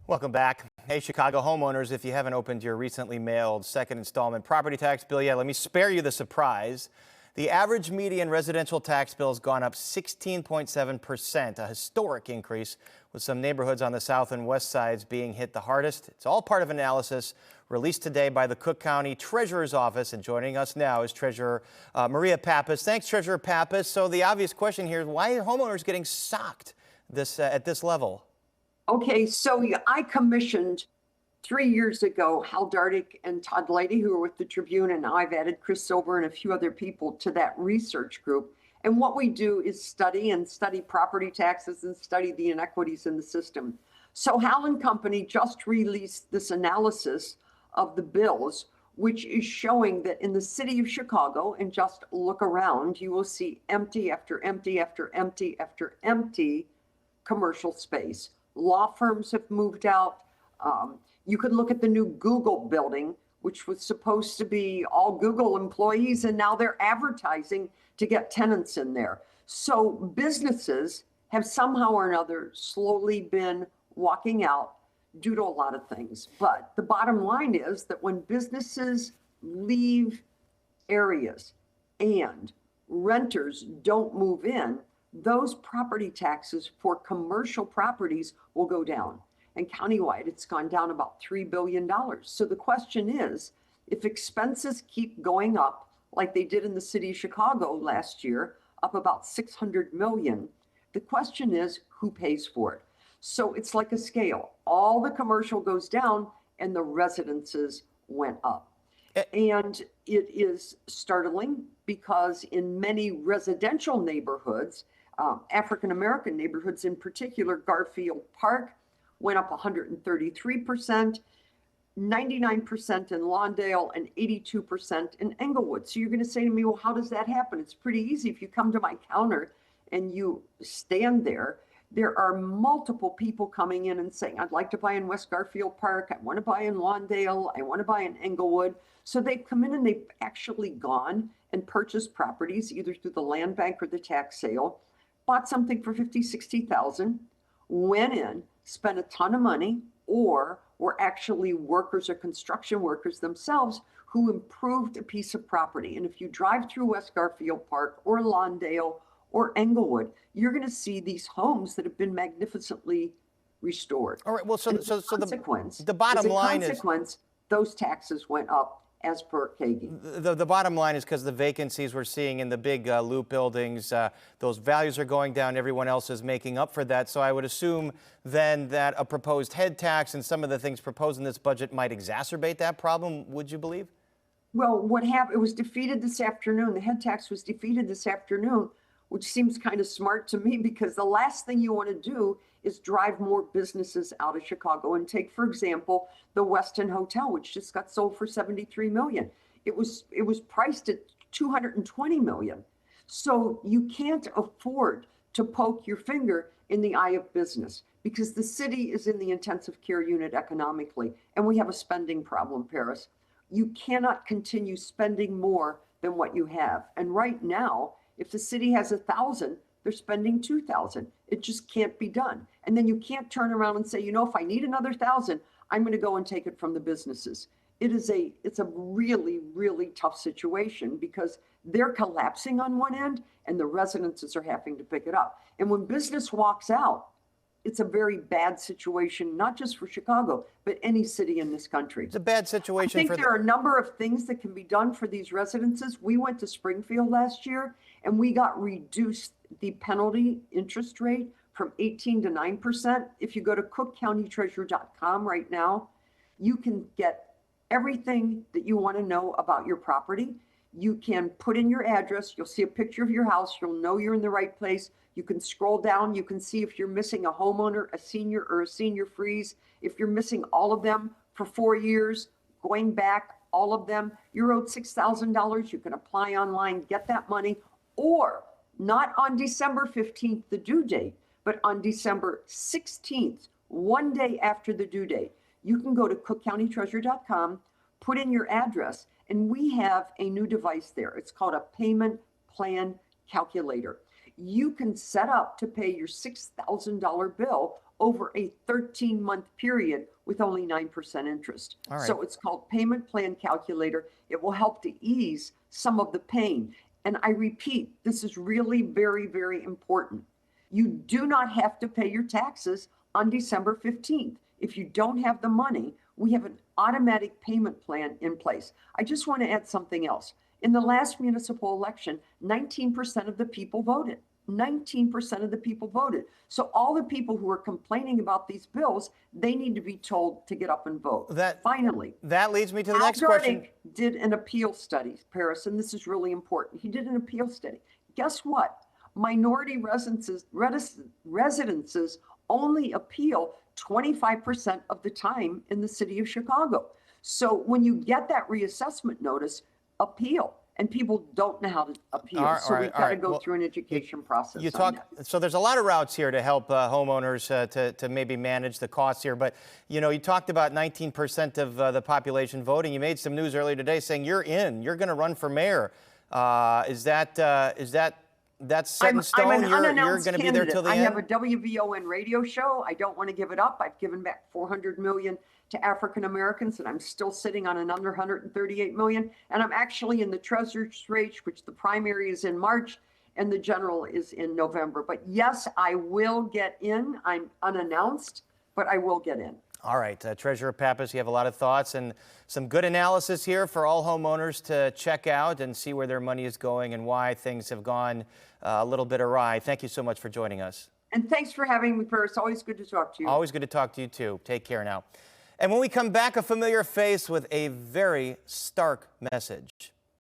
Welcome back. Hey, Chicago homeowners, if you haven't opened your recently mailed second installment property tax bill yet, let me spare you the surprise. The average median residential tax bill has gone up 16.7%, a historic increase, with some neighborhoods on the south and west sides being hit the hardest. It's all part of an analysis released today by the Cook County Treasurer's Office, and joining us now is Treasurer Maria Pappas. Thanks, Treasurer Pappas. So the obvious question here is, why are homeowners getting socked at this level? Okay, so I commissioned 3 years ago Hal Dardick and Todd Leidy, who are with the Tribune, and now I've added Chris Silver and a few other people to that research group. And what we do is study property taxes and study the inequities in the system. So Hal and Company just released this analysis of the bills, which is showing that in the city of Chicago, and just look around, you will see empty after empty after empty after empty commercial space. Law firms have moved out. You could look at the new Google building, which was supposed to be all Google employees, and now they're advertising to get tenants in there. So businesses have somehow or another slowly been walking out due to a lot of things. But the bottom line is that when businesses leave areas and renters don't move in, those property taxes for commercial properties will go down. And countywide, it's gone down about $3 billion. So the question is, if expenses keep going up like they did in the city of Chicago last year, up about $600 million, the question is, who pays for it? So it's like a scale. All the commercial goes down and the residences went up. And it is startling because in many residential neighborhoods, African-American neighborhoods in particular, Garfield Park went up 133%, 99% in Lawndale, and 82% in Englewood. So you're going to say to me, well, how does that happen? It's pretty easy. If you come to my counter and you stand there, there are multiple people coming in and saying, I'd like to buy in West Garfield Park, I want to buy in Lawndale, I want to buy in Englewood. So they've come in and they've actually gone and purchased properties either through the land bank or the tax sale, bought something for $50,000, $60,000, went in, spent a ton of money, or were actually workers or construction workers themselves who improved a piece of property. And if you drive through West Garfield Park or Lawndale or Englewood, you're going to see these homes that have been magnificently restored. All right. Well, so the bottom line is those taxes went up as per Kagi. The bottom line is because the vacancies we're seeing in the big loop buildings, those values are going down. Everyone else is making up for that. So I would assume then that a proposed head tax and some of the things proposed in this budget might exacerbate that problem. Would you believe? Well, what happened? It was defeated this afternoon. The head tax was defeated this afternoon, which seems kind of smart to me because the last thing you want to do is drive more businesses out of Chicago. And take, for example, the Westin Hotel, which just got sold for $73 million. It was priced at $220 million. So you can't afford to poke your finger in the eye of business because the city is in the intensive care unit economically, and we have a spending problem, Paris. You cannot continue spending more than what you have. And right now, if the city has 1,000, they're spending 2,000. It just can't be done. And then you can't turn around and say, you know, if I need another 1,000, I'm going to go and take it from the businesses. It's a really, really tough situation because they're collapsing on one end and the residences are having to pick it up. And when business walks out, it's a very bad situation, not just for Chicago, but any city in this country. It's a bad situation. I think there are a number of things that can be done for these residences. We went to Springfield last year and we got reduced the penalty interest rate from 18 to 9%. If you go to cookcountytreasurer.com right now, you can get everything that you want to know about your property. You can put in your address. You'll see a picture of your house. You'll know you're in the right place. You can scroll down. You can see if you're missing a homeowner, a senior, or a senior freeze. If you're missing all of them for 4 years, going back, all of them, you're owed $6,000. You can apply online, get that money, or not on December 15th, the due date, but on December 16th, one day after the due date. You can go to cookcountytreasurer.com, put in your address, and we have a new device there. It's called a payment plan calculator. You can set up to pay your $6,000 bill over a 13-month period with only 9% interest. All right. So it's called Payment Plan Calculator. It will help to ease some of the pain. And I repeat, this is really very, very important. You do not have to pay your taxes on December 15th. If you don't have the money, we have an automatic payment plan in place. I just want to add something else. In the last municipal election, 19% of the people voted. 19% of the people voted. So all the people who are complaining about these bills, they need to be told to get up and vote. Finally, that leads me to the Al next question. Dardick did an appeal study, Paris, and this is really important. He did an appeal study. Guess what? Minority residences only appeal 25% of the time in the city of Chicago. So when you get that reassessment notice, appeal. And people don't know how to appeal. We've got to go through an education process. So there's a lot of routes here to help homeowners to maybe manage the costs here. But, you know, you talked about 19% of the population voting. You made some news earlier today saying you're going to run for mayor. Is that set in stone? I'm an unannounced you're going to be there till the I end? have a WVON radio show. I don't want to give it up. I've given back $400 million to African Americans, and I'm still sitting on another $138 million. And I'm actually in the treasurer's race, which the primary is in March and the general is in November. But yes, I will get in. I'm unannounced, but I will get in. All right, Treasurer Pappas, you have a lot of thoughts and some good analysis here for all homeowners to check out and see where their money is going and why things have gone a little bit awry. Thank you so much for joining us. And thanks for having me, Paris. Always good to talk to you. Always good to talk to you, too. Take care now. And when we come back, a familiar face with a very stark message.